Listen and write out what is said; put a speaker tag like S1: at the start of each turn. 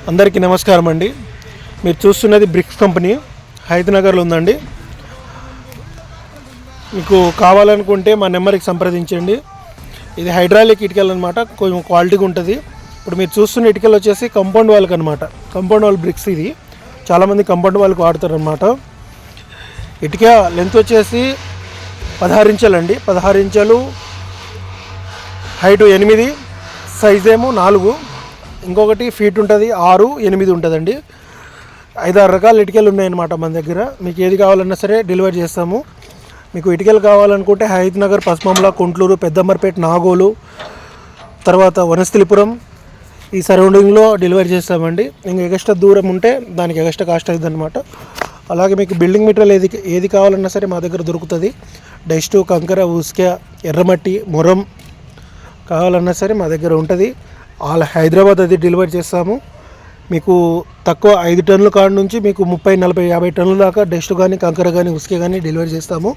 S1: అందరికీ నమస్కారం అండి. మీరు చూస్తున్నది బ్రిక్స్ కంపెనీ హైదరాబాద్లో ఉందండి. మీకు కావాలనుకుంటే మా నెంబర్కి సంప్రదించండి. ఇది హైడ్రాలిక్ ఇటుకలు అనమాట, కొంచెం క్వాలిటీగా ఉంటుంది. ఇప్పుడు మీరు చూస్తున్న ఇటుకలు వచ్చేసి కంపౌండ్ వాల్కి అనమాట. కంపౌండ్ వాల్ బ్రిక్స్ ఇది చాలామంది కంపౌండ్ వాల్కి వాడతారు అనమాట. ఇటుక లెంత్ వచ్చేసి 16 ఇంచులు అండి. 16 ఇంచులు, హైటు 8, సైజ్ ఏమో 4, ఇంకొకటి ఫీట్ ఉంటుంది, 6, 8 ఉంటుందండి. 5-6 రకాల ఇటుకలు ఉన్నాయన్నమాట మన దగ్గర. మీకు ఏది కావాలన్నా సరే డెలివరీ చేస్తాము. మీకు ఇటుకలు కావాలనుకుంటే హైదనగర్, పసుమమ్ల, కొంట్లూరు, పెద్దమ్మర్పేట, నాగోలు, తర్వాత వనస్థలిపురం ఈ సరౌండింగ్లో డెలివరీ చేస్తామండి. ఇంకా ఎక్స్ట్రా దూరం ఉంటే దానికి ఎక్స్ట్రా కాస్ట్ అవుతుంది అనమాట. అలాగే మీకు బిల్డింగ్ మెటీరియల్ ఏది కావాలన్నా సరే మా దగ్గర దొరుకుతుంది. డస్ట్, కంకర, ఉసుక, ఎర్రమట్టి, మొరం కావాలన్నా సరే మా దగ్గర ఉంటుంది. హైదరాబాద్ అది డెలివరీ చేస్తాము. మీకు తక్కువ 5 టన్నుల కాడ నుంచి మీకు 30, 40, 50 టన్నుల దాకా డస్ట్ కానీ, కంకర కానీ, ఉసుక కానీ డెలివరీ చేస్తాము.